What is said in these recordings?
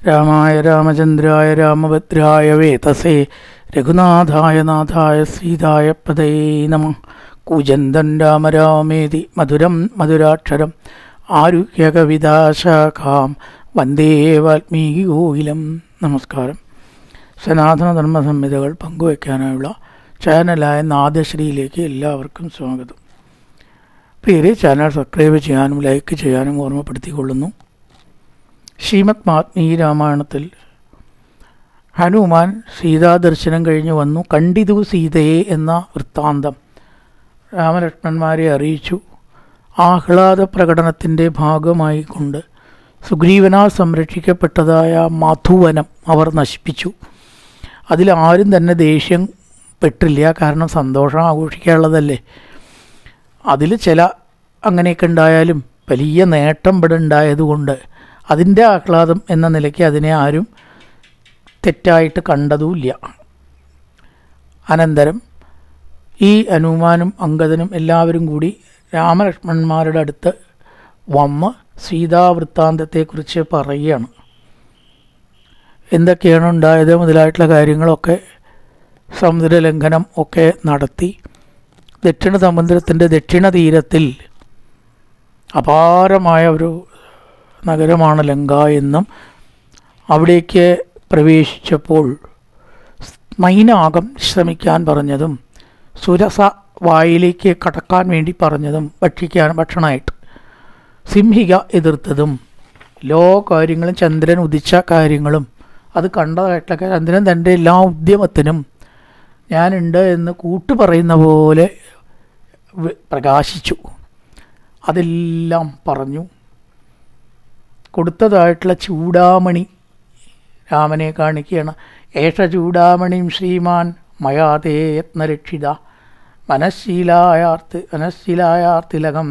രാമായ രാമചന്ദ്രായ രാമഭദ്രായ വേതസേ രഘുനാഥായ നാഥായ സീതായ പതയേ നമഃ. കൂജന്തൻ രാമ രാമേതി മധുരം മധുരാക്ഷരം ആരുഹ്യകവിതാശാഖാം വന്ദേ വാൽമീകി കോകിലം. നമസ്കാരം. സനാതനധർമ്മ സംഹിതകൾ പങ്കുവയ്ക്കാനായുള്ള ചാനലായ നാദശ്രീയിലേക്ക് എല്ലാവർക്കും സ്വാഗതം. പ്രിയരെ, ചാനൽ സബ്സ്ക്രൈബ് ചെയ്യാനും ലൈക്ക് ചെയ്യാനും ഓർമ്മപ്പെടുത്തിക്കൊള്ളുന്നു. ശ്രീമദ് വാൽമീകി രാമായണത്തിൽ ഹനുമാൻ സീതാദർശനം കഴിഞ്ഞ് വന്നു. കണ്ടിതു സീതയെ എന്ന വൃത്താന്തം രാമലക്ഷ്മണന്മാരെ അറിയിച്ചു. ആഹ്ലാദ പ്രകടനത്തിൻ്റെ ഭാഗമായി കൊണ്ട് സുഗ്രീവനാൽ സംരക്ഷിക്കപ്പെട്ടതായ മധുവനം അവർ നശിപ്പിച്ചു. അതിലാരും തന്നെ ദേഷ്യം പെട്ടില്ല, കാരണം സന്തോഷം ആഘോഷിക്കാനുള്ളതല്ലേ. അതിൽ ചില അങ്ങനെയൊക്കെ ഉണ്ടായാലും വലിയ നേട്ടം ഇവിടെ ഉണ്ടായതുകൊണ്ട് അതിൻ്റെ ആഹ്ലാദം എന്ന നിലയ്ക്ക് അതിനെ ആരും തെറ്റായിട്ട് കണ്ടതുമില്ല. അനന്തരം ഈ ഹനുമാനും അങ്കദനും എല്ലാവരും കൂടി രാമലക്ഷ്മണന്മാരുടെ അടുത്ത് വന്ന് സീതാവൃത്താന്തത്തെക്കുറിച്ച് പറയുകയാണ്. എന്തൊക്കെയാണ് ഉണ്ടായത് മുതലായിട്ടുള്ള കാര്യങ്ങളൊക്കെ സമുദ്രലംഘനം ഒക്കെ നടത്തി ദക്ഷിണ സമുദ്രത്തിൻ്റെ ദക്ഷിണ തീരത്തിൽ അപാരമായ ഒരു നഗരമാണ് ലങ്ക എന്നും അവിടേക്ക് പ്രവേശിച്ചപ്പോൾ മൈനാകം ശ്രമിക്കാൻ പറഞ്ഞതും സുരസ വായിലേക്ക് കടക്കാൻ വേണ്ടി പറഞ്ഞതും ഭക്ഷണമായിട്ട് സിംഹിക എതിർത്തതും എല്ലാ കാര്യങ്ങളും ചന്ദ്രൻ ഉദിച്ച കാര്യങ്ങളും അത് കണ്ടതായിട്ടൊക്കെ ചന്ദ്രൻ തൻ്റെ എല്ലാ ഉദ്യമത്തിനും ഞാനുണ്ട് എന്ന് പറയുന്ന പോലെ പ്രകാശിച്ചു. അതെല്ലാം പറഞ്ഞു. കൊടുത്തതായിട്ടുള്ള ചൂടാമണി രാമനെ കാണിക്കുകയാണ്. ഏഷ ചൂടാമണിയും ശ്രീമാൻ മയാതേ യത്നരക്ഷിത മനഃശീലായാർത്തിലകം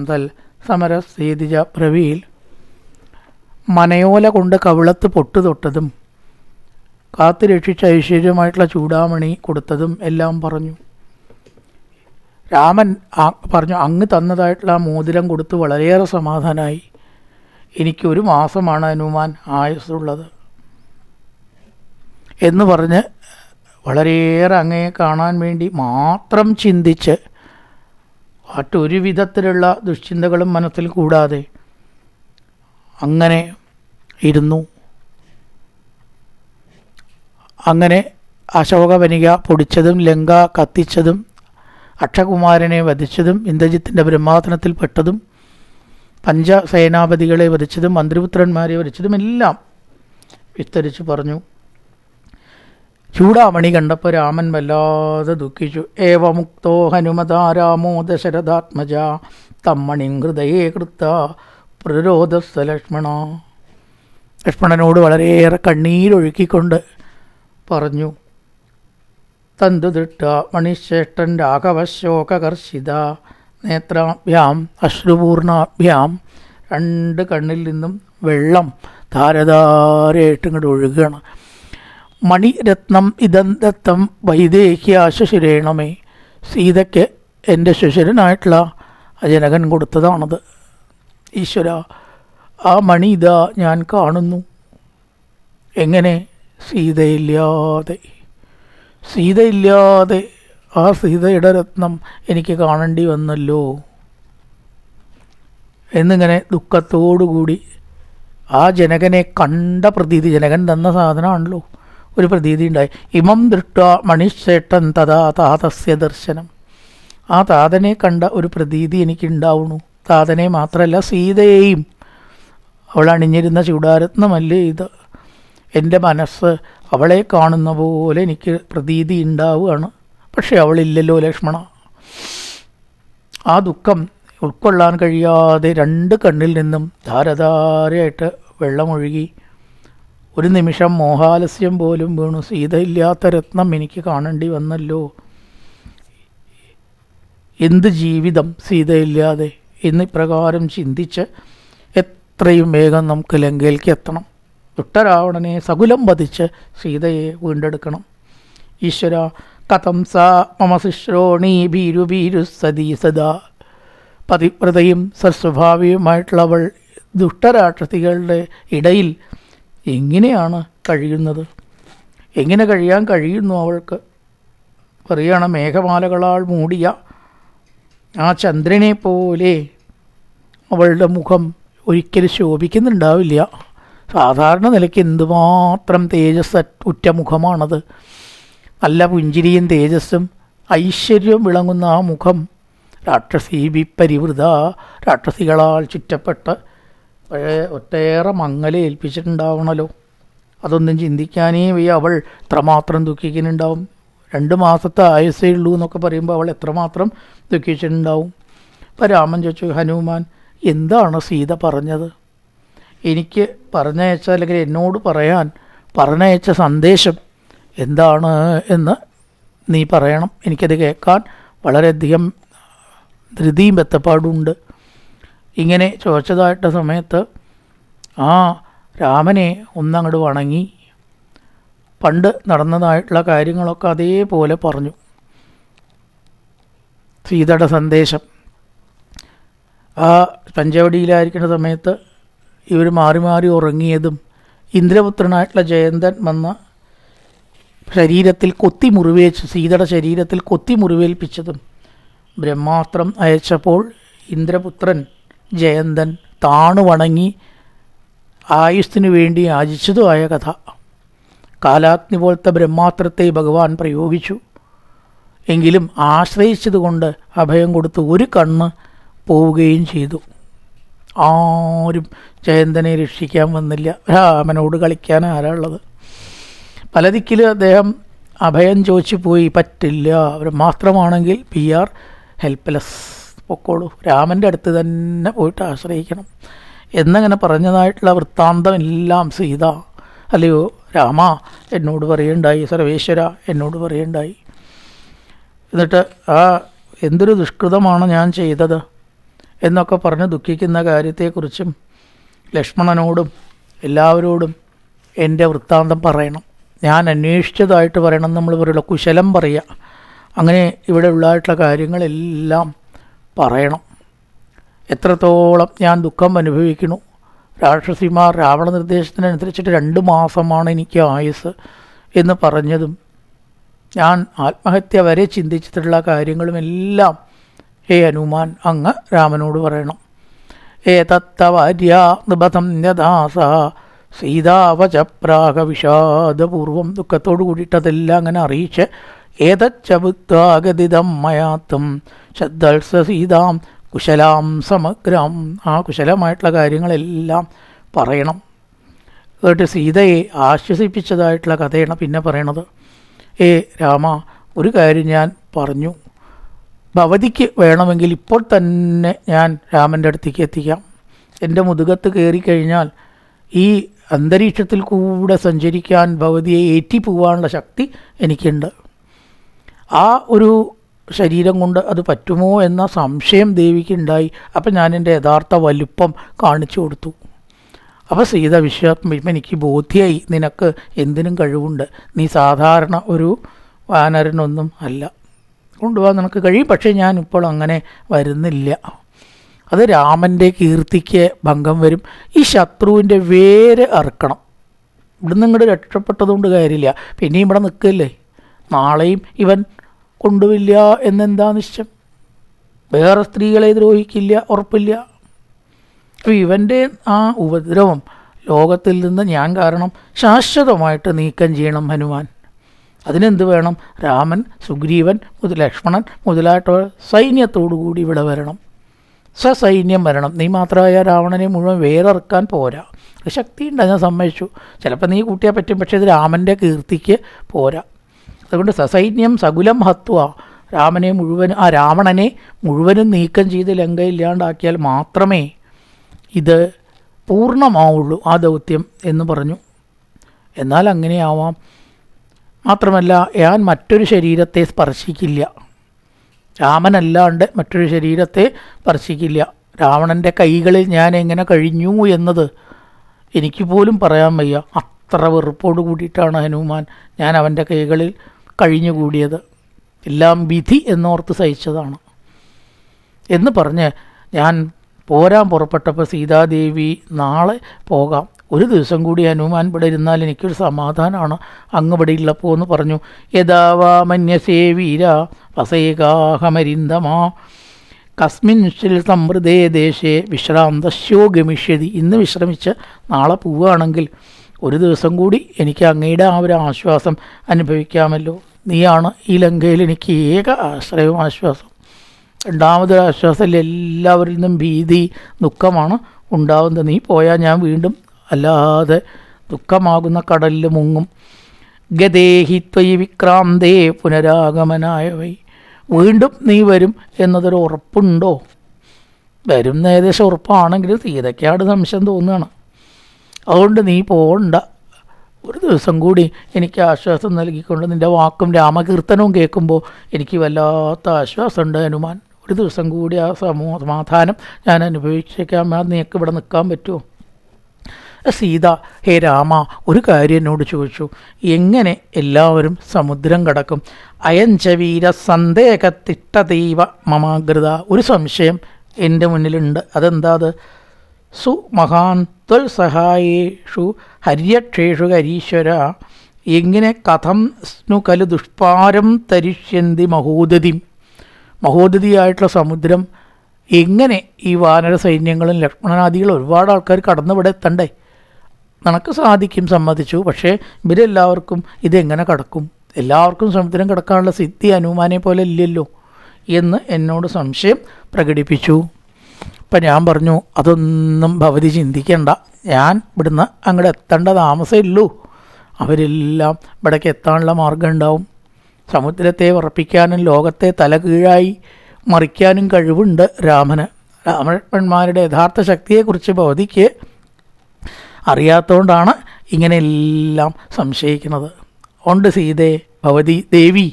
തൽ സമരസേതിജ പ്രവീൽ. മനയോല കൊണ്ട് കവിളത്ത് പൊട്ടുതൊട്ടതും കാത്തു രക്ഷിച്ച ഐശ്വര്യമായിട്ടുള്ള ചൂടാമണി കൊടുത്തതും എല്ലാം പറഞ്ഞു. രാമൻ പറഞ്ഞു, അങ്ങ് തന്നതായിട്ടുള്ള ആ മോതിരം കൊടുത്ത് വളരെയേറെ സമാധാനമായി. എനിക്കൊരു മാസമാണ് ഹനുമാൻ ആയുസ്സുള്ളത് എന്ന് പറഞ്ഞ് വളരെയേറെ അങ്ങയെ കാണാൻ വേണ്ടി മാത്രം ചിന്തിച്ച് മറ്റൊരു വിധത്തിലുള്ള ദുശ്ചിന്തകളും മനസ്സിൽ കൂടാതെ അങ്ങനെ ഇരുന്നു. അങ്ങനെ അശോകവനിക പൊടിച്ചതും ലങ്ക കത്തിച്ചതും അക്ഷകുമാരനെ വധിച്ചതും ഇന്ദ്രജിത്തിൻ്റെ ബ്രഹ്മാസനത്തിൽ പെട്ടതും പഞ്ചസേനാപതികളെ വധിച്ചതും മന്ത്രിപുത്രന്മാരെ വധിച്ചതും എല്ലാം വിസ്തരിച്ച് പറഞ്ഞു. ചൂടാമണി കണ്ടപ്പോൾ രാമൻ വല്ലാതെ ദുഃഖിച്ചു. ഏവമുക്തോ ഹനുമതാ രാമോ ദശരഥാത്മജ തമ്മണിം ഹൃദയേ കൃത്ത പ്രരോധസ്സ ലക്ഷ്മണ. ലക്ഷ്മണനോട് വളരെയേറെ കണ്ണീരൊഴുക്കിക്കൊണ്ട് പറഞ്ഞു, തന്തുദൃഷ്ട മണിശ്രേഷ്ഠൻ രാഘവശ്ശോകർഷിത നേത്രാഭ്യാം അശ്രുപൂർണാഭ്യാം. രണ്ട് കണ്ണിൽ നിന്നും വെള്ളം ധാരധാരയായിട്ട് ഇങ്ങോട്ട് ഒഴുകുകയാണ്. മണിരത്നം ഇദന്തം വൈദേഹ്യ ശുശിരേണമേ. സീതയ്ക്ക് എൻ്റെ ശുശിരനായിട്ടുള്ള ജനകൻ കൊടുത്തതാണത്. ഈശ്വര, ആ മണി ഇതാ ഞാൻ കാണുന്നു. എങ്ങനെ? സീതയില്ലാതെ ആ സീതയുടെ രത്നം എനിക്ക് കാണേണ്ടി വന്നല്ലോ എന്നിങ്ങനെ ദുഃഖത്തോടുകൂടി ആ ജനകനെ കണ്ട പ്രതീതി, ജനകൻ തന്ന സാധനമാണല്ലോ, ഒരു പ്രതീതി ഉണ്ടായി. ഇമം ദൃഷ്ട മണിശ്രേഷ്ഠൻ തഥാ താതസ്യ ദർശനം. ആ താതനെ കണ്ട ഒരു പ്രതീതി എനിക്കുണ്ടാവുന്നു. താതനെ മാത്രമല്ല, സീതയെയും. അവൾ അണിഞ്ഞിരുന്ന ചൂടാരത്നമല്ലേ ഇത്. എൻ്റെ മനസ്സ് അവളെ കാണുന്ന പോലെ എനിക്ക് പ്രതീതി ഉണ്ടാവുകയാണ്. പക്ഷെ അവളില്ലല്ലോ ലക്ഷ്മണ. ആ ദുഃഖം ഉൾക്കൊള്ളാൻ കഴിയാതെ രണ്ട് കണ്ണിൽ നിന്നും ധാരധാരയായിട്ട് വെള്ളമൊഴുകി. ഒരു നിമിഷം മോഹാലസ്യം പോലും വീണു. സീതയില്ലാത്ത രത്നം എനിക്ക് കാണേണ്ടി വന്നല്ലോ. എന്ത് ജീവിതം സീതയില്ലാതെ എന്നിപ്രകാരം ചിന്തിച്ച് എത്രയും വേഗം നമുക്ക് ലങ്കയിലേക്ക് എത്തണം. ദുഷ്ടരാവണനെ സകുലം വധിച്ച് സീതയെ വീണ്ടെടുക്കണം. ഈശ്വര, കഥം സാ മമ ശുശ്രോണീ ഭീരു സതീ സദാ. പതിവ്രതയും സസ്വഭാവിയുമായിട്ടുള്ളവൾ ദുഷ്ടരാക്ഷസികളുടെ ഇടയിൽ എങ്ങനെയാണ് കഴിയുന്നത്? എങ്ങനെ കഴിയാൻ കഴിയുന്നു അവൾക്ക്? പറയുകയാണ്, മേഘമാലകളാൽ മൂടിയ ആ ചന്ദ്രനെ പോലെ അവളുടെ മുഖം ഒരിക്കലും ശോഭിക്കുന്നുണ്ടാവില്ല. സാധാരണ നിലയ്ക്ക് എന്തുമാത്രം തേജസ് ഉറ്റ മുഖമാണത്. നല്ല പുഞ്ചിരിയും തേജസ്സും ഐശ്വര്യവും വിളങ്ങുന്ന ആ മുഖം രാക്ഷസീ പരിവൃത, രാക്ഷസികളാൽ ചുറ്റപ്പെട്ട് ഒട്ടേറെ മങ്ങലെ ഏൽപ്പിച്ചിട്ടുണ്ടാവണല്ലോ. അതൊന്നും ചിന്തിക്കാനേ വയ്യ. അവൾ എത്രമാത്രം ദുഃഖിക്കുന്നുണ്ടാവും. 2 മാസത്തെ ആയുസ്സേ ഉള്ളൂ എന്നൊക്കെ പറയുമ്പോൾ അവൾ എത്രമാത്രം ദുഃഖിച്ചിട്ടുണ്ടാവും. അപ്പോൾ രാമൻ ചോദിച്ചു, ഹനുമാൻ, എന്താണ് സീത പറഞ്ഞത്? എനിക്ക് പറഞ്ഞയച്ച, അല്ലെങ്കിൽ എന്നോട് പറയാൻ പറഞ്ഞയച്ച സന്ദേശം എന്താണ് എന്ന് നീ പറയണം. എനിക്കത് കേൾക്കാൻ വളരെയധികം ധൃതിയും ബത്തപ്പാടുണ്ട്. ഇങ്ങനെ ചോദിച്ചതായിട്ട സമയത്ത് ആ രാമനെ ഒന്നങ്ങോട്ട് വണങ്ങി പണ്ട് നടന്നതായിട്ടുള്ള കാര്യങ്ങളൊക്കെ അതേപോലെ പറഞ്ഞു. സീതയുടെ സന്ദേശം, ആ പഞ്ചവടിയിലായിരിക്കുന്ന സമയത്ത് ഇവർ മാറി മാറി ഉറങ്ങിയതും ഇന്ദ്രപുത്രനായിട്ടുള്ള ജയന്തൻ വന്ന ശരീരത്തിൽ കൊത്തി മുറിവേച്ച്, സീതയുടെ ശരീരത്തിൽ കൊത്തി മുറിവേൽപ്പിച്ചതും, ബ്രഹ്മാസ്ത്രം അയച്ചപ്പോൾ ഇന്ദ്രപുത്രൻ ജയന്തൻ താണു വണങ്ങി ആയുസ്സിനു വേണ്ടി യാചിച്ചതുമായ കഥ. കാലാഗ്നി പോലത്തെ ബ്രഹ്മാസ്ത്രത്തെ ഭഗവാൻ പ്രയോഗിച്ചു. എങ്കിലും ആശ്രയിച്ചതുകൊണ്ട് അഭയം കൊടുത്ത് ഒരു കണ്ണ് പോവുകയും ചെയ്തു. ആരും ജയന്തനെ രക്ഷിക്കാൻ വന്നില്ല. രാമനോട് കളിക്കാൻ ആരാളുള്ളത്? പല ദിക്കിലും അദ്ദേഹം അഭയം ചോദിച്ചു പോയി. പറ്റില്ല, ബ്രഹ്മാസ്ത്രമാണെങ്കിൽ പി ആർ ഹെൽപ്ലെസ്, പൊക്കോളൂ, രാമൻ്റെ അടുത്ത് തന്നെ പോയിട്ട് ആശ്രയിക്കണം എന്നങ്ങനെ പറഞ്ഞതായിട്ടുള്ള വൃത്താന്തം എല്ലാം സീത, അല്ലയോ രാമ, എന്നോട് പറയുണ്ടായി, സർവേശ്വര എന്നോട് പറയുണ്ടായി. എന്നിട്ട് എന്തൊരു ദുഷ്കൃതമാണ് ഞാൻ ചെയ്തത് എന്നൊക്കെ പറഞ്ഞ് ദുഃഖിക്കുന്ന കാര്യത്തെക്കുറിച്ചും ലക്ഷ്മണനോടും എല്ലാവരോടും എൻ്റെ വൃത്താന്തം പറയണം, ഞാൻ അന്വേഷിച്ചതായിട്ട് പറയണം. നമ്മൾ പറയുള്ള കുശലം പറയുക, അങ്ങനെ ഇവിടെ ഉള്ളതായിട്ടുള്ള കാര്യങ്ങളെല്ലാം പറയണം. എത്രത്തോളം ഞാൻ ദുഃഖം അനുഭവിക്കുന്നു. രാക്ഷസിമാർ രാവണ നിർദ്ദേശത്തിനനുസരിച്ചിട്ട് 2 മാസമാണ് എനിക്ക് ആയുസ് എന്ന് പറഞ്ഞതും, ഞാൻ ആത്മഹത്യ വരെ ചിന്തിച്ചിട്ടുള്ള കാര്യങ്ങളുമെല്ലാം ഹേ ഹനുമാൻ അങ്ങ് രാമനോട് പറയണം. ഏതത്തവാര്യ നിബധം യഥാസ സീതാവച പ്രാഗവിഷാദപൂർവം, ദുഃഖത്തോടു കൂടിയിട്ടതെല്ലാം അങ്ങനെ അറിയിച്ച്, ഏതച്ചബുദ്ധാഗതിതം മയാത്തും ശ്രദ്ധൽസ സീതാം കുശലാം സമഗ്രം, ആ കുശലമായിട്ടുള്ള കാര്യങ്ങളെല്ലാം പറയണം. എന്നിട്ട് സീതയെ ആശ്വസിപ്പിച്ചതായിട്ടുള്ള കഥയാണ് പിന്നെ പറയണത്. രാമ, ഒരു കാര്യം ഞാൻ പറഞ്ഞു, ഭവതിക്ക് വേണമെങ്കിൽ ഇപ്പോൾ തന്നെ ഞാൻ രാമൻ്റെ അടുത്തേക്ക് എത്തിക്കാം. എൻ്റെ മുതുകത്ത് കയറിക്കഴിഞ്ഞാൽ ഈ അന്തരീക്ഷത്തിൽ കൂടെ സഞ്ചരിക്കാൻ ഭവതിയെ ഏറ്റിപ്പോവാനുള്ള ശക്തി എനിക്കുണ്ട്. ആ ഒരു ശരീരം കൊണ്ട് അത് പറ്റുമോ എന്ന സംശയം ദേവിക്കുണ്ടായി. അപ്പം ഞാൻ എൻ്റെ യഥാർത്ഥ വലുപ്പം കാണിച്ചു കൊടുത്തു. അപ്പോൾ സീത വിശ്വാസം, എനിക്ക് ബോധ്യമായി നിനക്ക് എന്തിനും കഴിവുണ്ട്, നീ സാധാരണ ഒരു വാനരനൊന്നും അല്ല, കൊണ്ടുപോകാൻ നിനക്ക് കഴിയും. പക്ഷേ ഞാനിപ്പോൾ അങ്ങനെ വരുന്നില്ല. അത് രാമൻ്റെ കീർത്തിക്ക് ഭംഗം വരും. ഈ ശത്രുവിൻ്റെ വേര് അറുക്കണം. ഇവിടുന്ന് ഇങ്ങോട്ട് രക്ഷപ്പെട്ടതുകൊണ്ട് കാര്യമില്ല, പിന്നെയും ഇവിടെ നിൽക്കില്ലേ, നാളെയും ഇവൻ കൊണ്ടുപോയില്ല എന്നെന്താ നിശ്ചയം? വേറെ സ്ത്രീകളെ ദ്രോഹിക്കില്ല, ഉറപ്പില്ല. അപ്പോൾ ഇവൻ്റെ ആ ഉപദ്രവം ലോകത്തിൽ നിന്ന് ഞാൻ കാരണം ശാശ്വതമായിട്ട് നീക്കം ചെയ്യണം ഹനുമാൻ. അതിനെന്ത് വേണം? രാമൻ, സുഗ്രീവൻ, ലക്ഷ്മണൻ മുതലായിട്ടുള്ള സൈന്യത്തോടു കൂടി ഇവിടെ വരണം, സസൈന്യം വരണം. നീ മാത്രമായ രാവണനെ മുഴുവൻ വേറിറക്കാൻ പോരാ. ശക്തിയുണ്ട്, ഞാൻ സമ്മതിച്ചു. ചിലപ്പോൾ നീ കൂട്ടിയാൽ പറ്റും, പക്ഷേ ഇത് രാമൻ്റെ കീർത്തിക്ക് പോരാ. അതുകൊണ്ട് സസൈന്യം സകുലം ഹത്വ, രാവണനെ മുഴുവനും നീക്കം ചെയ്ത് ലങ്കയില്ലാണ്ടാക്കിയാൽ മാത്രമേ ഇത് പൂർണ്ണമാവുള്ളൂ ആ ദൗത്യം എന്ന് പറഞ്ഞു. എന്നാൽ അങ്ങനെയാവാം. മാത്രമല്ല, ഞാൻ മറ്റൊരു ശരീരത്തെ സ്പർശിക്കില്ല, രാമനല്ലാണ്ട് മറ്റൊരു ശരീരത്തെ സ്പർശിക്കില്ല. രാവണൻ്റെ കൈകളിൽ ഞാൻ എങ്ങനെ കഴിഞ്ഞു എന്നത് എനിക്ക് പോലും പറയാൻ വയ്യ. അത്ര വെറുപ്പോട് കൂടിയിട്ടാണ് ഹനുമാൻ ഞാൻ അവൻ്റെ കൈകളിൽ കഴിഞ്ഞുകൂടിയത്. എല്ലാം വിധി എന്നോർത്ത് സഹിച്ചതാണ് എന്ന് പറഞ്ഞ് ഞാൻ പോരാൻ പുറപ്പെട്ടപ്പോൾ സീതാദേവി നാളെ പോകാം, ഒരു ദിവസം കൂടി ഹനുമാൻ ഇവിടെ ഇരുന്നാൽ എനിക്കൊരു സമാധാനമാണ് അങ്ങ് ഇവിടെ ഉള്ളപ്പോൾ എന്ന് പറഞ്ഞു. യഥാവാ മന്യസേ വീര വസേകാഹമരിന്ദമാ കസ്മിൻഷിൽ സമൃദ്ധേ ദേശേ വിശ്രാന്തശ്യോ ഗമിഷ്യതി. ഇന്ന് വിശ്രമിച്ച് നാളെ പോവുകയാണെങ്കിൽ ഒരു ദിവസം കൂടി എനിക്ക് അങ്ങയുടെ ആ ഒരു ആശ്വാസം അനുഭവിക്കാമല്ലോ. നീയാണ് ഈ ലങ്കയിൽ എനിക്ക് ഏക ആശ്രയവും ആശ്വാസം. രണ്ടാമതൊരു ആശ്വാസമില്ല, എല്ലാവരിൽ നിന്നും ഭീതി ദുഃഖമാണ് ഉണ്ടാവുന്നത്. നീ പോയാൽ ഞാൻ വീണ്ടും അല്ലാതെ ദുഃഖമാകുന്ന കടലിൽ മുങ്ങും. ഗതേഹി ത്വയി വിക്രാന്തേ പുനരാഗമനായ വൈ. വീണ്ടും നീ വരും എന്നതൊരു ഉറപ്പുണ്ടോ? വരും ഏകദേശം ഉറപ്പാണെങ്കിൽ സീതയ്ക്കാട് സംശയം തോന്നുകയാണ്. അതുകൊണ്ട് നീ പോകണ്ട, ഒരു ദിവസം കൂടി എനിക്ക് ആശ്വാസം നൽകിക്കൊണ്ട് നിൻ്റെ വാക്കും രാമകീർത്തനവും കേൾക്കുമ്പോൾ എനിക്ക് വല്ലാത്ത ആശ്വാസമുണ്ട് ഹനുമാൻ. ഒരു ദിവസം കൂടി ആ സമാധാനം ഞാൻ അനുഭവിച്ചേക്കാം. നിനക്ക് ഇവിടെ നിൽക്കാൻ പറ്റുമോ? സീത, ഹേ രാമ, ഒരു കാര്യം എന്നോട് ചോദിച്ചു. എങ്ങനെ എല്ലാവരും സമുദ്രം കടക്കും? അയഞ്ചവീര സന്ദേഹത്തിട്ടതീവ മമാകൃത. ഒരു സംശയം എൻ്റെ മുന്നിലുണ്ട്. അതെന്താ? അത് സുമഹാൻ ത്വൽ സഹായേഷു ഹര്യക്ഷേഷു ഹരീശ്വര എങ്ങനെ കഥം സ്നു കലു ദുഷ്പാരം തരിഷ്യന്തി മഹോദതി. മഹോദതിയായിട്ടുള്ള സമുദ്രം എങ്ങനെ ഈ വാനര സൈന്യങ്ങളും ലക്ഷ്മണാദികളും ഒരുപാട് ആൾക്കാർ കടന്നിവിടെ എത്തണ്ടേ? നിനക്ക് സാധിക്കും, സമ്മതിച്ചു. പക്ഷേ ഇവരെല്ലാവർക്കും ഇതെങ്ങനെ കടക്കും? എല്ലാവർക്കും സമുദ്രം കടക്കാനുള്ള സിദ്ധി ഹനുമാനെ പോലെ ഇല്ലല്ലോ എന്ന് എന്നോട് സംശയം പ്രകടിപ്പിച്ചു. അപ്പം ഞാൻ പറഞ്ഞു, അതൊന്നും ഭവതി ചിന്തിക്കേണ്ട, ഞാൻ ഇവിടുന്ന് അങ്ങോട്ട് എത്തേണ്ട താമസമേ ഉള്ളൂ. അവരെല്ലാം ഇവിടേക്ക് എത്താനുള്ള മാർഗം ഉണ്ടാവും. സമുദ്രത്തെ ഉറപ്പിക്കാനും ലോകത്തെ തലകീഴായി മറിക്കാനും കഴിവുണ്ട് രാമന്. രാമന്മാരുടെ യഥാർത്ഥ ശക്തിയെക്കുറിച്ച് ഭവതിക്ക് അറിയാത്തതുകൊണ്ടാണ് ഇങ്ങനെയെല്ലാം സംശയിക്കുന്നത്. ഉണ്ട് സീതേ, ഭവതി ദേവി,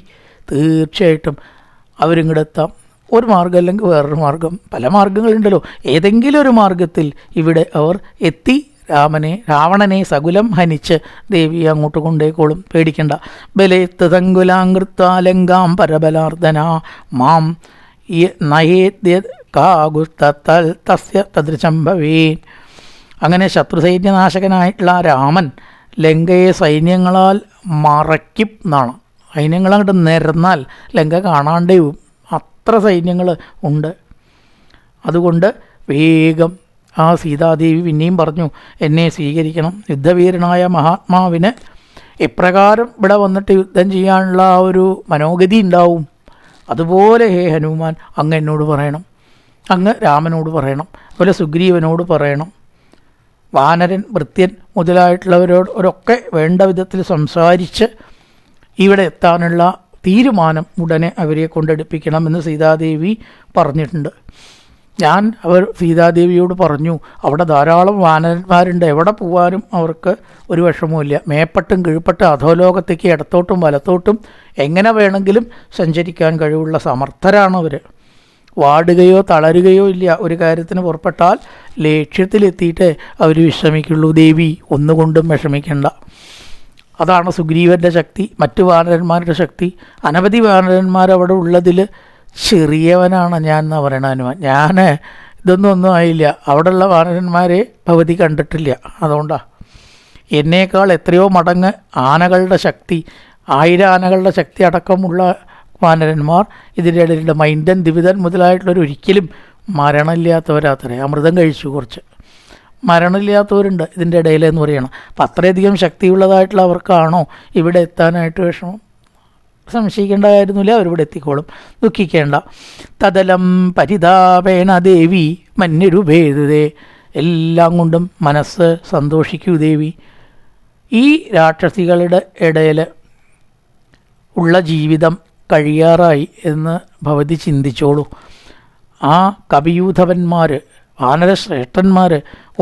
തീർച്ചയായിട്ടും അവരിങ്ങോട്ട് എത്താം. ഒരു മാർഗം അല്ലെങ്കിൽ വേറൊരു മാർഗം, പല മാർഗങ്ങളുണ്ടല്ലോ. ഏതെങ്കിലും ഒരു മാർഗത്തിൽ ഇവിടെ അവർ എത്തി രാവണനെ സകുലം ഹനിച്ച് ദേവി അങ്ങോട്ട് കൊണ്ടേക്കോളും, പേടിക്കണ്ട. ബലേത്ത് തങ്കുലാങ്കൃത്താലങ്കാം പരബലാർദ്ദന മാം നയേദ്യകാഗുസ്തൽ തസ്യ തദൃശംഭവേൻ. അങ്ങനെ ശത്രുസൈന്യനാശകനായിട്ടുള്ള രാമൻ ലങ്കയെ സൈന്യങ്ങളാൽ മറയ്ക്കും എന്നാണ്. സൈന്യങ്ങളങ്ങോട്ട് നിരന്നാൽ ലങ്ക കാണാണ്ടേവും, അത്ര സൈന്യങ്ങൾ ഉണ്ട്. അതുകൊണ്ട് വേഗം ആ സീതാദേവി പിന്നെയും പറഞ്ഞു, എന്നെ സ്വീകരിക്കണം. യുദ്ധവീരനായ മഹാത്മാവിന് എപ്രകാരം ഇവിടെ വന്നിട്ട് യുദ്ധം ചെയ്യാനുള്ള ആ ഒരു മനോഗതി ഉണ്ടാവും, അതുപോലെ ഹേ ഹനുമാൻ അങ്ങ് എന്നോട് പറയണം, അങ്ങ് രാമനോട് പറയണം, അതുപോലെ സുഗ്രീവനോട് പറയണം. വാനരൻ, ഭൃത്യൻ മുതലായിട്ടുള്ളവരോടൊക്കെ വേണ്ട വിധത്തിൽ സംസാരിച്ച് ഇവിടെ എത്താനുള്ള തീരുമാനം ഉടനെ അവരെ കൊണ്ടെടുപ്പിക്കണമെന്ന് സീതാദേവി പറഞ്ഞിട്ടുണ്ട്. ഞാൻ സീതാദേവിയോട് പറഞ്ഞു, അവിടെ ധാരാളം വാനരന്മാരുണ്ട്, എവിടെ പോകാനും അവർക്ക് ഒരു വിഷമവുമില്ല. മേപ്പട്ടും കീഴ്പട്ടും അധോലോകത്തേക്ക് ഇടത്തോട്ടും വലത്തോട്ടും എങ്ങനെ വേണമെങ്കിലും സഞ്ചരിക്കാൻ കഴിവുള്ള സമർത്ഥരാണവർ. വാടുകയോ തളരുകയോ ഇല്ല. ഒരു കാര്യത്തിന് പുറപ്പെട്ടാൽ ലക്ഷ്യത്തിലെത്തിയിട്ട് അവർ വിശ്രമിക്കുള്ളൂ. ദേവി, ഒന്നുകൊണ്ടും വിഷമിക്കേണ്ട. അതാണ് സുഗ്രീവൻ്റെ ശക്തി, മറ്റു വാനരന്മാരുടെ ശക്തി. അനവധി വാനരന്മാരവിടെ ഉള്ളതിൽ ചെറിയവനാണ് ഞാൻ എന്നാണ് പറയണ ഹനുമാൻ. ഞാൻ ഒന്നും ആയില്ല. അവിടെയുള്ള വാനരന്മാരെ ഭവതി കണ്ടിട്ടില്ല. അതുകൊണ്ടാണ് എന്നേക്കാൾ എത്രയോ മടങ്ങ് ആനകളുടെ ശക്തി, 1000 ആനകളുടെ ശക്തി അടക്കമുള്ള വാനരന്മാർ ഇതിൻ്റെ ഇടയിലുണ്ട്. മൈൻഡൻ, ദിവിതൻ മുതലായിട്ടുള്ളവർ ഒരിക്കലും മരണമില്ലാത്തവരാത്രേ. അമൃതം കഴിച്ചു കുറച്ച്. മരണമില്ലാത്തവരുണ്ട് ഇതിൻ്റെ ഇടയിലെന്ന് പറയണം. അപ്പം അത്രയധികം ശക്തിയുള്ളതായിട്ടുള്ള അവർക്കാണോ ഇവിടെ എത്താനായിട്ട് വിഷമം? സംശയിക്കേണ്ട കാര്യമൊന്നുമില്ല, അവരിവിടെ എത്തിക്കോളും, ദുഃഖിക്കേണ്ട. തദലം പരിതാപേണ ദേവി മന്യരുഭേദേ. എല്ലാം കൊണ്ടും മനസ്സ് സന്തോഷിക്കൂ ദേവി. ഈ രാക്ഷസികളുടെ ഇടയിൽ ഉള്ള ജീവിതം കഴിയാറായി എന്ന് ഭവതി ചിന്തിച്ചോളൂ. ആ കവിയൂഥവന്മാർ, വാനരശ്രേഷ്ഠന്മാർ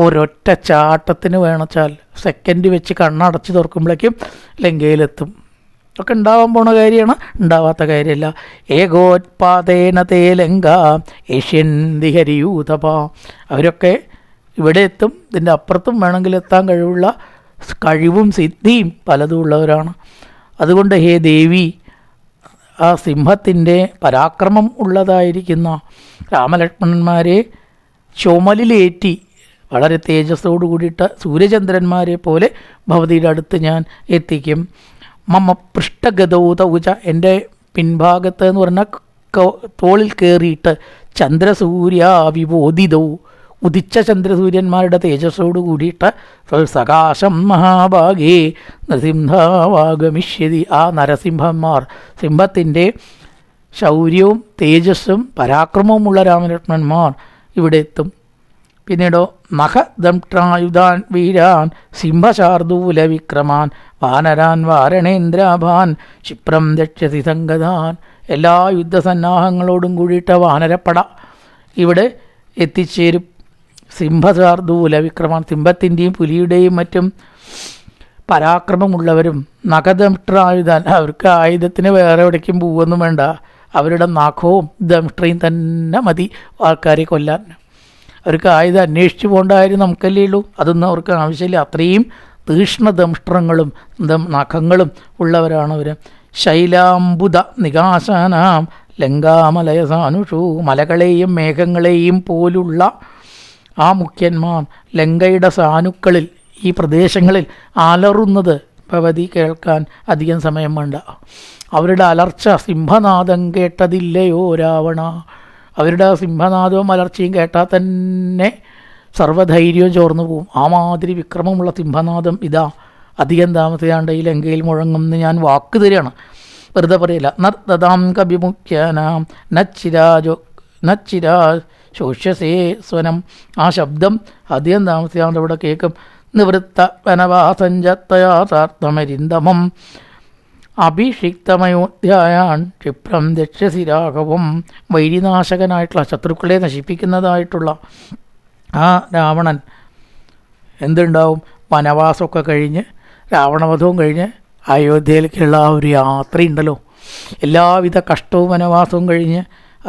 ഒരൊറ്റ ചാട്ടത്തിന് വേണച്ചാൽ സെക്കൻഡ് വെച്ച് കണ്ണടച്ച് തുറക്കുമ്പോഴേക്കും ലങ്കയിലെത്തും. ഒക്കെ ഉണ്ടാവാൻ പോണ കാര്യമാണ്, ഉണ്ടാവാത്ത കാര്യമല്ല. ഏകോത്പാദേന തേ ലങ്ക ഏഷ്യന്തി ഹരിയൂഥപ. അവരൊക്കെ ഇവിടെ എത്തും. ഇതിൻ്റെ അപ്പുറത്തും വേണമെങ്കിൽ എത്താൻ കഴിവും സിദ്ധിയും പലതും ഉള്ളവരാണ്. അതുകൊണ്ട് ഹേ ദേവി, ആ സിംഹത്തിൻ്റെ പരാക്രമം ഉള്ളതായിരിക്കുന്ന രാമലക്ഷ്മണന്മാരെ ചുമലിലേറ്റി വളരെ തേജസ്സോടു കൂടിയിട്ട് സൂര്യചന്ദ്രന്മാരെ പോലെ ഭവതിയുടെ അടുത്ത് ഞാൻ എത്തിക്കും. മമ്മ പൃഷ്ഠഗതൗതൗച, എൻ്റെ പിൻഭാഗത്ത് എന്ന് പറഞ്ഞാൽ തോളിൽ കയറിയിട്ട് ചന്ദ്രസൂര്യ വിബോധിതൗ, ഉദിച്ച ചന്ദ്രസൂര്യന്മാരുടെ തേജസ്സോടു കൂടിയിട്ട് സകാശം മഹാഭാഗേ നരസിംഹാവാഗമിഷ്യതി, ആ നരസിംഹന്മാർ, സിംഹത്തിൻ്റെ ശൗര്യവും തേജസ്സും പരാക്രമവുമുള്ള രാമലക്ഷ്മണന്മാർ ഇവിടെ എത്തും. പിന്നീടോ നഖദംഷ്ട്രായുധാൻ വീരാൻ സിംഹശാർദൂല വിക്രമാൻ വാനരാൻ വാരണേന്ദ്രാഭാൻ ക്ഷിപ്രം ദക്ഷ്യതി സംഗതാൻ, എല്ലാ യുദ്ധസന്നാഹങ്ങളോടും കൂടിയിട്ട് വാനരപ്പട ഇവിടെ എത്തിച്ചേരും. സിംഹശാർദൂല വിക്രമാൻ, സിംഹത്തിൻ്റെയും പുലിയുടെയും മറ്റും പരാക്രമമുള്ളവരും. നഖദംഷ്ട്രായുധാൻ, അവർക്ക് ആയുധത്തിന് വേറെ എവിടേക്കും പോവൊന്നും വേണ്ട, അവരുടെ നഖവും ദംഷ്ട്രയും തന്നെ മതി ആൾക്കാരെ കൊല്ലാൻ. അവർക്ക് ആയുധം അന്വേഷിച്ച് പോകേണ്ടായാലും നമുക്കല്ലേ ഉള്ളൂ, അതൊന്നും അവർക്ക് ആവശ്യമില്ല. അത്രയും തീക്ഷ്ണദംഷ്ട്രങ്ങളും നഖങ്ങളും ഉള്ളവരാണ് അവർ. ശൈലാംബുദ നികാശാനാം ലങ്കാമലയസാനുഷു, മലകളെയും മേഘങ്ങളെയും പോലുള്ള ആ മുഖ്യന്മാർ ലങ്കയുടെ സാനുക്കളിൽ, ഈ പ്രദേശങ്ങളിൽ അലറുന്നത് ഭവതി കേൾക്കാൻ അധികം സമയം വേണ്ട. അവരുടെ അലർച്ച സിംഹനാദം കേട്ടതില്ലയോ രാവണ, അവരുടെ സിംഹനാദവും അലർച്ചയും കേട്ടാൽ തന്നെ സർവ്വധൈര്യവും ചോർന്നു പോവും. ആ മാതിരി വിക്രമമുള്ള സിംഹനാദം ഇതാ അധികം താമസിയാണ്ട് ഈ ലങ്കയിൽ മുഴങ്ങുമെന്ന് ഞാൻ വാക്ക് തരികയാണ്, വെറുതെ പറയില്ല. നർത്തതാം കവിമുഖ്യാനാം നച്ചിരാ ശോഷ്യസേ സ്വനം, ആ ശബ്ദം അധികം താമസിയാണ്ട് ഇവിടെ കേൾക്കും. നിവൃത്ത വനവാസഞ്ചത്തയാഥാർത്ഥമരിന്തമം അഭിഷിക്തമയോധ്യായാൻ ക്ഷിപ്രം ദക്ഷ്യസി രാഘവം, വൈരിനാശകനായിട്ടുള്ള, ശത്രുക്കളെ നശിപ്പിക്കുന്നതായിട്ടുള്ള ആ രാവണൻ എന്തുണ്ടാവും? വനവാസമൊക്കെ കഴിഞ്ഞ് രാവണവധവും കഴിഞ്ഞ് അയോധ്യയിലേക്കുള്ള ആ ഒരു യാത്രയുണ്ടല്ലോ, എല്ലാവിധ കഷ്ടവും വനവാസവും കഴിഞ്ഞ്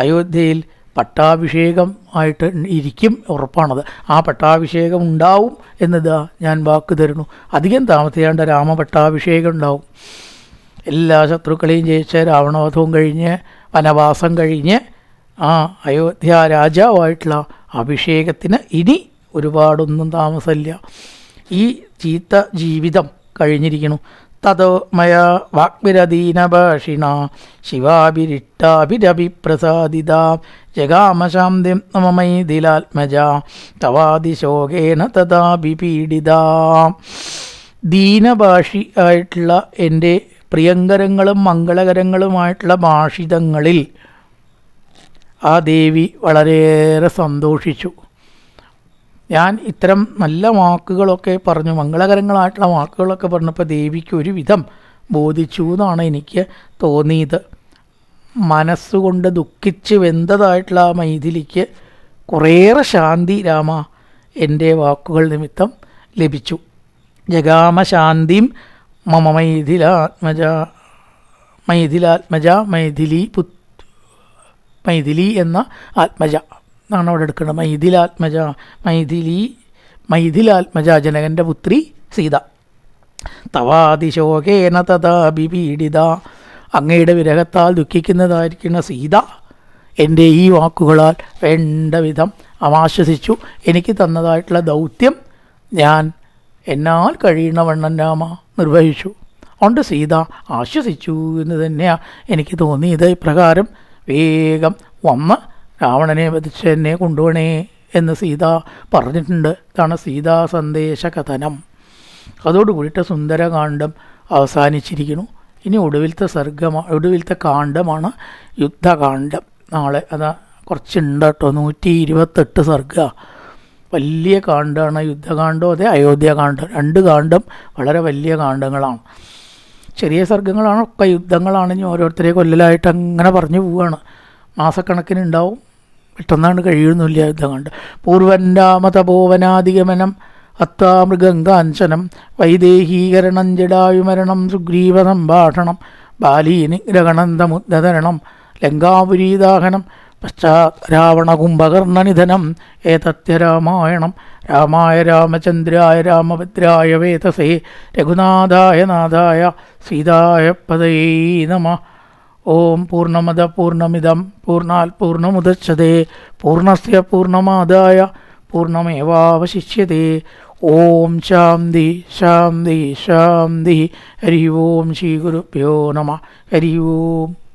അയോധ്യയിൽ പട്ടാഭിഷേകം ആയിട്ട് ഇരിക്കും, ഉറപ്പാണത്. ആ പട്ടാഭിഷേകം ഉണ്ടാവും എന്നതാ ഞാൻ വാക്ക് തരുന്നു. അധികം താമസിയാണ്ട് രാമപട്ടാഭിഷേകം ഉണ്ടാവും. എല്ലാ ശത്രുക്കളെയും ജയിച്ച് രാവണവധവും കഴിഞ്ഞ് വനവാസം കഴിഞ്ഞ് ആ അയോധ്യ രാജാവായിട്ടുള്ള അഭിഷേകത്തിന് ഇനി ഒരുപാടൊന്നും താമസമില്ല. ഈ ചീത്ത ജീവിതം കഴിഞ്ഞിരിക്കുന്നു. തതോ മയ വാഗ്വിരദീനഭാഷിണ ശിവാഭിരിഷ്ടാഭിരഭിപ്രസാദിത ജഗാമശാന്തിം മമൈതിലാത്മജ തവാതിശോകേന തഥാ വിപീഡിത. ദീനഭാഷി ആയിട്ടുള്ള എൻ്റെ പ്രിയങ്കരങ്ങളും മംഗളകരങ്ങളുമായിട്ടുള്ള ഭാഷിതങ്ങളിൽ ആ ദേവി വളരെയേറെ സന്തോഷിച്ചു. ഞാൻ ഇത്തരം നല്ല വാക്കുകളൊക്കെ പറഞ്ഞു, മംഗളകരങ്ങളായിട്ടുള്ള വാക്കുകളൊക്കെ പറഞ്ഞപ്പോൾ ദേവിക്ക് ഒരുവിധം ബോധിച്ചു എന്നാണ് എനിക്ക് തോന്നിയത്. മനസ്സുകൊണ്ട് ദുഃഖിച്ച് വെന്തതായിട്ടുള്ള ആ മൈഥിലിക്ക് കുറേയേറെ ശാന്തി രാമ എൻ്റെ വാക്കുകൾ നിമിത്തം ലഭിച്ചു. ജഗാമശാന്തിം മമ മൈഥിലാത്മജ മൈഥിലി എന്ന ആത്മജ എന്നാണ് അവിടെ എടുക്കുന്നത്. മൈഥിലാത്മജ ജനകൻ്റെ പുത്രി സീത. തവാതിശോകേന തഥാ വിപീഡിത, അങ്ങയുടെ വിരഹത്താൽ ദുഃഖിക്കുന്നതായിരിക്കുന്ന സീത എൻ്റെ ഈ വാക്കുകളാൽ വേണ്ട വിധം ആശ്വസിച്ചു. എനിക്ക് തന്നതായിട്ടുള്ള ദൗത്യം ഞാൻ എന്നാൽ കഴിയണവണ്ണം രാമ നിർവഹിച്ചു. അതുകൊണ്ട് സീത ആശ്വസിച്ചു എന്ന് തന്നെയാണ് എനിക്ക് തോന്നിയത്. ഇപ്രകാരം വേഗം വന്ന് രാവണനെ വധിച്ച് എന്നെ കൊണ്ടുപോണേ എന്ന് സീത പറഞ്ഞിട്ടുണ്ട്. ഇതാണ് സീതാ സന്ദേശ കഥനം. അതോടുകൂടിയിട്ട് സുന്ദരകാന്ഡം അവസാനിച്ചിരിക്കുന്നു. ഇനി ഒടുവിലത്തെ കാണ്ഡമാണ് യുദ്ധകാന്ഡം. നാളെ അതാ കുറച്ചുണ്ട് കേട്ടോ, 128 സർഗ, വലിയ കാണ്ഡമാണ് യുദ്ധകാന്ഡം. അതെ അയോധ്യകാന്ഡം, 2 കാണ്ഡം വളരെ വലിയ കാണ്ഡങ്ങളാണ്. ചെറിയ സർഗങ്ങളാണ്, ഒക്കെ യുദ്ധങ്ങളാണ്. ഇനി ഓരോരുത്തരെ കൊല്ലലായിട്ട് അങ്ങനെ പറഞ്ഞു പോവുകയാണ്. മാസക്കണക്കിനുണ്ടാവും, പെട്ടെന്നാണ് കഴിയുന്നില്ല യുദ്ധകാന്ഡം. പൂർവന്നാമതപോവനാധിഗമനം ഹത്താമൃഗങ്കാഞ്ചനം വൈദേഹീകരണം ജടായുമരണം സുഗ്രീവ സംഭാഷണം ബാലീനിഗ്രഹണന്തമുദ്ധരണം ലങ്കാപുരീദാഹനം പശ്ചാത് രാവണകുംഭകർണനിധനം ഏതത്യ രാമായണം. രാമായ രാമചന്ദ്രായ രാമഭദ്രായ വേതസേ രഘുനാഥായ നാഥായ സീതായ പദയേ നമഃ. ഓം പൂർണ്ണമദ പൂർണ്ണമിദം പൂർണ്ണാത് പൂർണ്ണമുദച്യതേ പൂർണ്ണസ്യ പൂർണ്ണമാദായ പൂർണ്ണമേവാവശിഷ്യത്തെ. ഓം ശാന്തി ശാന്തി ശാന്തി. ഹരി ഓം ശ്രീ ഗുരുഭ്യോ നമ. ഹരി ഓം.